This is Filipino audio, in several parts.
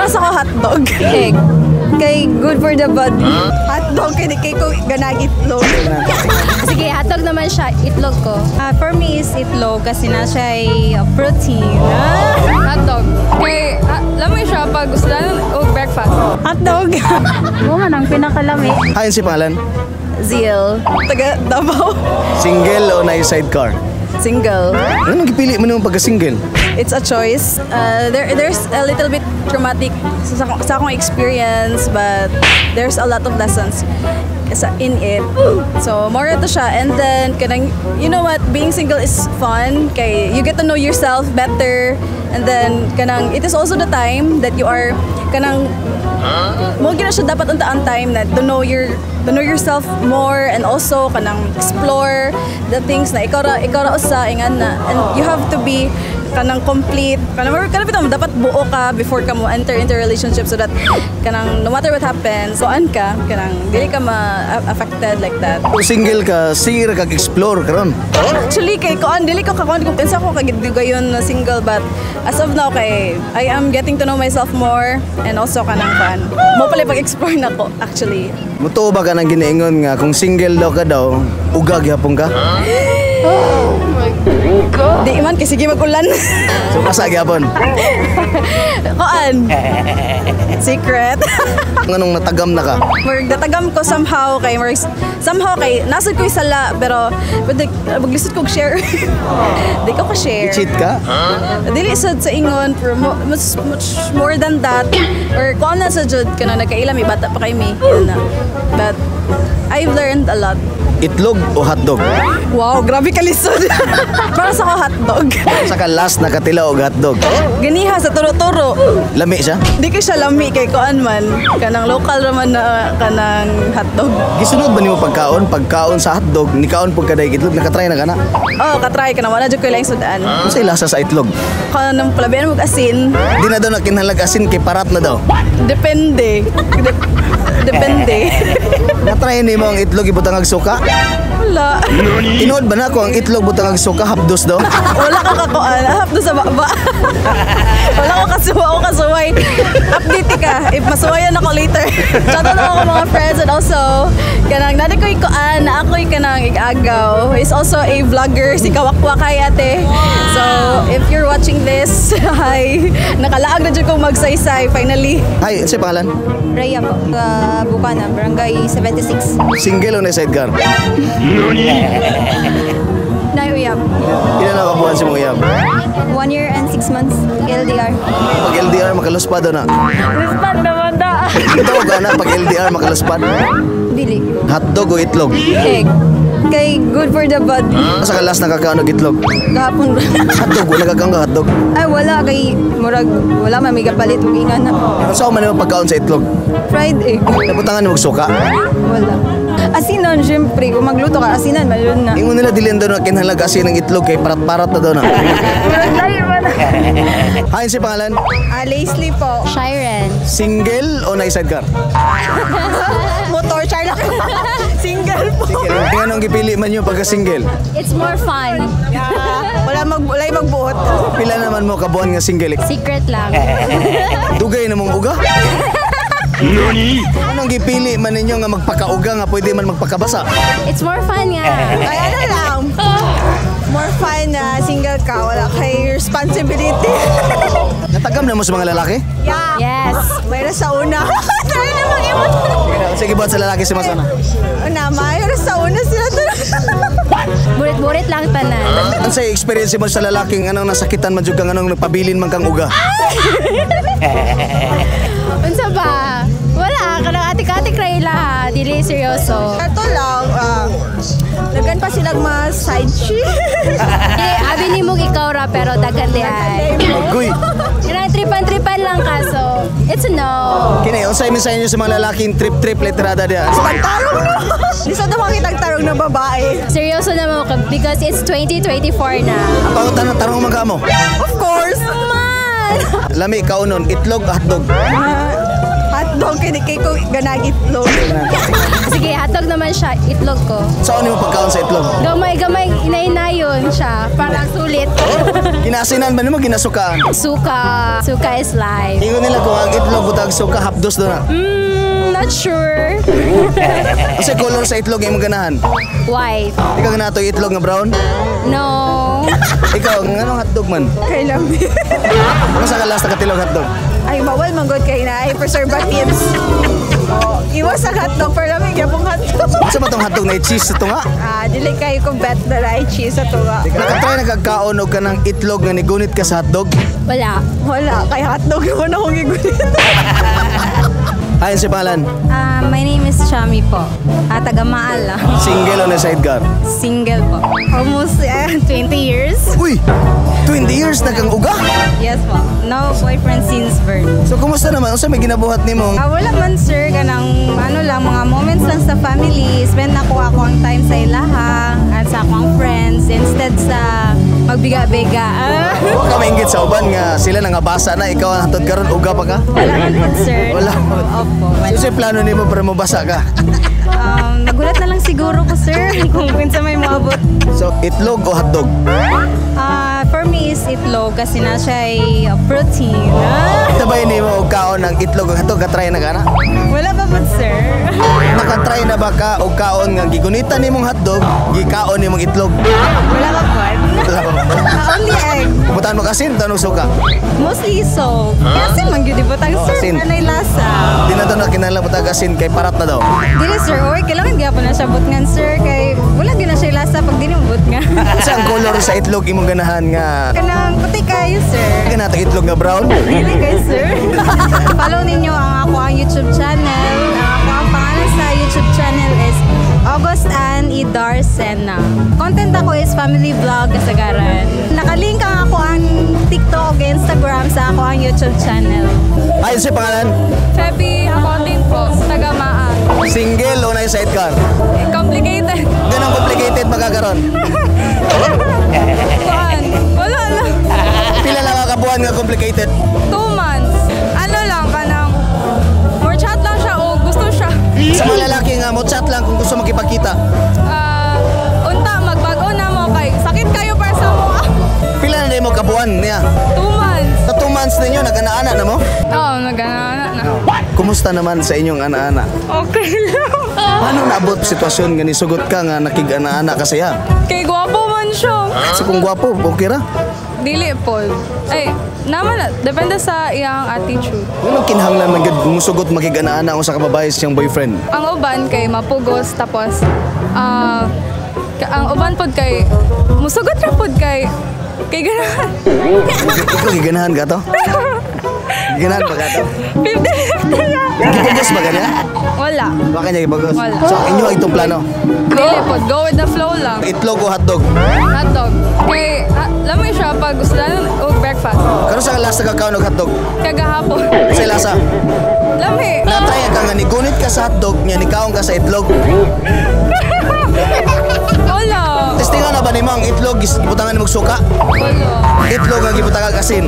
sa ko hotdog. Egg. Kay good for the body. Hotdog, kay ko ganag itlog. Sige, hotdog naman siya. Itlog ko. For me is itlog kasi na siya ay protein. Hotdog. Kay, lamay siya pag gusto lang o breakfast. Hotdog. Oo nga nang pinakalami. Ayon si pangalan? Zeal. Taga Davao. Single o na sidecar? Single. Anong gipili mo naman pagka-single? It's a choice. There's a little bit traumatic sa akong experience, but there's a lot of lessons in it. So, more to siya. And then, kanang, you know what, being single is fun. Kay, you get to know yourself better. And then, kanang, it is also the time that you are, kanang, mo gina siya dapat untaan time na to know yourself more, and also kanang explore the things na ikaw ra usa ingan na, and you have to be kanang complete kanang dapat buo ka before ka mo enter into a relationship, so that kanang no matter what happens kuan ka kanang dili ka ma-affected like that. Kung single ka, sige kag explore karon. Actually kay kuan dili ko kakuan kung kinsa ko kagidugayon na single, but as of now kay I am getting to know myself more, and also kanang kuan mo pala pag-explore na ko actually. Mutuo ba ka nang ginaingon nga kung single daw ka daw, ugag yapon ka? Oh my God. Di man, kasi sige mag-ulan. So, pasa gyapon? Kuan? Secret. Anong natagam na ka? Natagam ko somehow kay nasad ko sala, pero maglisod kong share. Di ko ka-share. I-cheat ka? Dili sad sa ingon, pero much more than that. Or kung na sa jud ka na nagkaila, may bata pa kay me. But I've learned a lot. Itlog o hotdog? Wow, grabe ka lisod. Para sa ko hotdog. Saka last nakatila o hotdog? Ganiha sa turo-turo. Lami siya? Di ko siya lami kay kuan man. Kanang local raman na kanang hotdog. Gisunod ba nimo pagkaon? Pagkaon sa hotdog, nikaon pag kaday itlog, nakatry na ka na? Oo, katry ka na. Wala dyan ko lang sudan. Ano sa'y lasa sa itlog? Kanang palabihan mo asin. Di na daw nakinhalag asin kay parat na daw? Depende. Depende. Natry ni mo ang itlog ibutang ag suka? Wala. Tinood ba na ko ang itlog butang ag suka hapdos daw? Wala ka kakuan. Hap doon sa baba. Wala ko kasuway. Update ka. If masuwayan ako later. Shoutout ako mga friends, and also kanang nadi ko ikuan na ako'y kanang igagaw. He's also a vlogger, si Kawakwak. Hi ate. So if you're watching this, hi. Nakalaag na dyan kong magsaysay finally. Hi, ano sa'y pangalan? Raya po. Bukana, Barangay 76. Single o na sidecar? Nayuyab. Ilan na kabuhan si mong iyab? 1 year and 6 months. LDR. Pag LDR, makaluspad na. Respond naman da. Ito ka na, pag LDR, makaluspad. Dili. Hotdog o itlog? Egg. Kay good for the body. Sa last nakakaano itlog? Gahapon. Hotdog, wala kang hotdog. Ay, wala. Kay murag, wala may kapalit. Huwag ingan na. Ano saan man naman pagkaon sa itlog? Fried egg. Nabutangan mo magsuka? Wala. Asinan, syempre. Kung magluto ka, asinan, malun na. Ingon nila dilin daw na kinhalag asin ng itlog kay parat-parat na daw na. Hi, si pangalan? Leslie po. Shiren. Single o na sidecar? Motor, Charlotte. Single po. Kaya anong gipili man yung pagka-single? It's more fun. Wala magbuot. Pila naman mo kabuhan nga single? Secret lang. Dugay na mong uga? Anong gipili man ninyo nga magpakauga nga pwede man magpakabasa? It's more fun nga. Ay, ano lang. More fun na single ka. Wala kay responsibility. Natagam na mo sa mga lalaki? Yeah. Yes. Mayroon sa una. Tayo na mag-imot. Sige, buhat sa lalaki si Masana. Una, mayroon sa una sila doon. Burit-burit lang tanan. Ano sa experience mo sa lalaking anong nasakitan man jud kang anong nagpabilin man kang uga? Unsa ba? Wala. Kanang atik-atik rayla. Dili seryoso. Ito lang. Dagan pa silang mga side chick. Abi ni mo ikaw ra pero dagan di ay. Agoy. Kanang tripan-tripan lang ka, so it's a no. Kini, unsay mensahe niyo sa mga lalaking trip-trip letrada diha? Tarong no. Di sa daw makitang tarong na babae. Seryoso na mo because it's 2024 na. Ang tanong man ka mo. Of course. Man! Lami kaunon, itlog hotdog. Hotdog. hotdog kay ko ganag itlog. Sige, hotdog naman siya. Itlog ko. Saan mo pagkaon sa itlog? Gamay-gamay, inay-inayon siya. Parang sulit. Ginasinan ba nimo ginasukaan? Suka. Suka is life. Ingon nila kung ang itlog butag suka hapdos do na. Not sure. Kasi color sa itlog imong ganahan. White. Ikaw ganato yung itlog nga brown? No. Ikaw nganong hotdog man? Kay lang. Ano sa kalas na katilog hotdog? Ay mawal manggod kay na ay preservatives. Oh, iwas sa hotdog pero lamig yapong hotdog. Sa ba tong hotdog na cheese ito nga? Dili kayo kung bet na na cheese sa tunga. Nakatry nagkakaon og kanang itlog nga nigunit ka sa hotdog? Wala. Wala, kay hotdog naman akong gigulit. Ayon si pangalan. My name is Chami po. Taga Maala. Single o na sidecar? Single po. Almost 20 years. Uy! 20 years na kang uga? Yes po. No boyfriend since birth. So kumusta naman? Unsa may ginabuhat nimo? Wala man sir, kanang ano lang, mga moments lang sa family. Spend ako ang time sa ilaha at sa akong friends instead sa magbiga-biga. Wa ka maingit sa uban nga sila nangabasa na ikaw ang hatod karon uga pa ka? Wala man po sir. Wala. Opo, wala. So si plano nimo para mabasa ka? Nagulat na lang siguro ko sir kung sa may maabot. So itlog o hotdog? For me is itlog kasi na siya ay protein. Sabay nimo og kaon ng itlog o hotdog katry na kana? Wala pa po sir. Nakatry na ba ka og kaon nga gigunitan nimong hotdog, gikaon nimong itlog? Wala pa po. Wala pa ba? Only egg. Butan mo kasin tanong suka. Mostly so. Kasi man gyud butang Oh, sir, asin. kanay lasa. Di na daw na kinala butag asin kay parat na daw. Dili sir, oy kailangan gyapon na siya butngan sir kay wala gyud na siya lasa pag dili mo butngan. Sa ang color sa itlog imong ganahan nga Kanang puti kayo sir. kana itlog nga brown? Dili kayo sir. Follow ninyo ang YouTube channel. Ang pangalan sa YouTube channel is August Ann Idar Sena. Content ako is family vlog kasagaran. Nakalink ang ako ang TikTok, Instagram sa ako ang YouTube channel. Ayon si pangalan? Feby Accounting po, taga Maan. Single o na sidecar? Complicated. Ganang complicated magkakaroon. Kuan? Wala lang. Pila lang kakabuhan nga complicated? 2 months. Ano lang, kanang more chat lang siya o gusto siya. Sa mga lalaki nga mo chat lang kung gusto makipagkita. Unta, magbago na mo kay sakit kayo para sa mo. Pila na mo kabuhan niya? 2 months. Sa 2 months ninyo nag-ana-ana na mo? Oo, nag-ana na. Kumusta naman sa inyong ana-ana? Okay lang. Paano naabot sitwasyon nga nisugot ka nga nakig-ana-ana ka saya? Kay gwapo man siya. Sa kung gwapo, okay ra? Dili po. Ay, naman, depende sa iyang attitude. Anong kinahanglan man gid musugot makig-ana-ana kung sa kababae siyang boyfriend? Ang uban kay mapugos, tapos, ang uban pod kay, musugot ra pod kay ganahan. Ikaw giganahan ka to? Giganahan ba ka to? 50-50 na. Gipugos ba ka niya? Wala. Baka niya gipugos? Wala. So inyo itong plano? Dili pod, go with the flow lang. Itlog o hotdog? Hotdog. Kay, lamay siya pag gusto lang o breakfast. Karon sa last na kakaon og hotdog? Kagahapon. Sa lasa? Lami. Natry ka nga nigunit ka sa hotdog, niya nikaon ka sa itlog. Wala. Testingan na ba ni ang itlog gibutangan mo suka? Wala. Itlog nga gibutangan asin.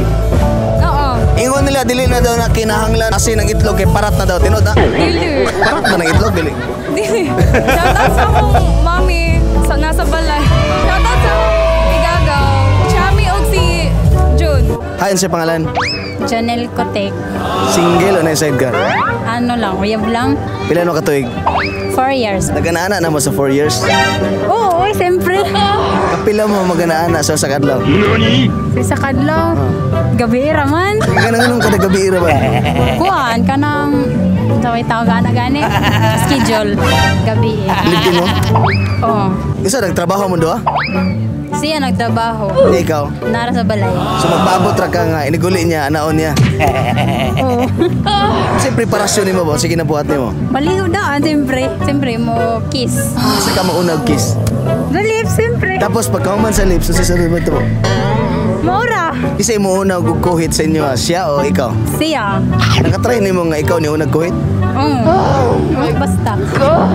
Oo. Ingon nila dili na daw na kinahanglan asin ang itlog kay parat na daw tinod ha. Dili. Parat na ng itlog dili. Dili. Shoutout sa akong mami sa nasa balay. Shoutout sa akong igagaw. Chami og si June. Hayon sa pangalan? Janelle Kotek. Single o na sidecar? Ano lang, uyab lang. Pila no katuig? 4 years. Nagana-ana na mo sa 4 years. Oo, siyempre. Kapila mo magana-ana sa kadlaw. Sa kadlaw. Gabi raman. Ganang kada gabi ra ba? Kuan ka ng taway tao gana-gani. Schedule. Gabi eh. Libtin mo? Oo. Isa nagtrabaho mo do ha? Siya nagtrabaho. Ikaw. Nara sa balay. So magpaabot ra ka nga iniguli niya anaon niya. Oo. Kasi preparasyon nimo ba sige na buhat nimo. Maligo daan, siyempre. Siyempre mo kiss. Sa ka mauna og kiss. The lips, siyempre. Tapos pagkauman sa lips sa sunod mo to. Maura. Isa mo una og kuhit sa inyo ha? Siya o ikaw? Siya. Nakatry nimo nga ikaw ni unang kuhit? Oh, basta.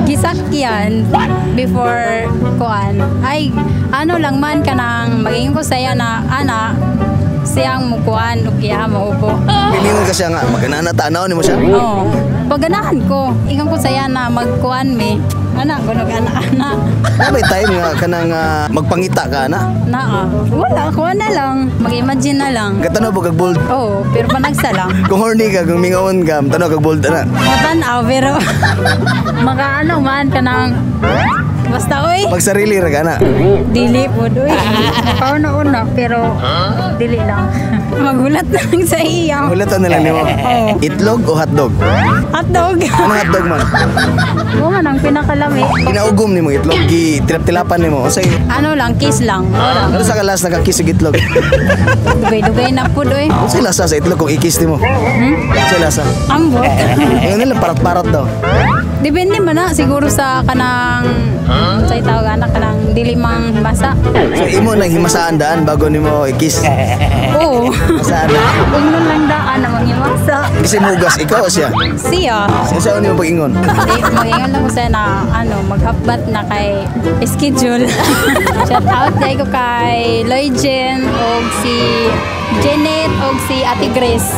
Gisakyan before kuan. Ay, ano lang man ka nang maging ko saya na ana siyang mukuan ug iya maubo. Piningon ka siya nga, magana tanaw nimo siya. Oo. Paganahan ko, ingon ko saya na magkuan mi. Ana, gunog ana. May time nga kanang magpangita ka na. Naa. Wala, kuha na lang. Mag-imagine na lang. Katanaw po kag bold. Oo, pero panagsa lang. Kung horny ka, kung mingaon ka, tanaw kag bold na. Matanaw, pero makaano man ka ng basta oy. Pag sarili ra ka na. Dili po doy. Kauna-una, pero dili lang. Magulat lang sa iya. Hulatan na lang nimo. Itlog o hotdog? Hotdog. Ano hotdog man? Oo man ang pinakalami. Ginaugom nimo itlog, gi tilap-tilapan nimo. O say, Ano lang, kiss lang. Wala. ano sa kalas nakakis og itlog? Dugay-dugay na po doy. Ano sa lasa sa itlog kung ikis nimo? Ano sa lasa? Ambot. Ngayon nila parat-parat daw. Depende man na siguro sa kanang sa tawag anak kanang dili mang himasa. So imo nang himasaan daan bago nimo ikis. Oo. Masaan na. Ugnon lang daan na manghimasa. Kasi mugas ikaw o siya. Siya. Sa nimo pag-ingon? Mag-ingon lang ko sa na maghabat na kay schedule. Shout out day ko kay Lloyd Jen og si Janet og si Ate Grace.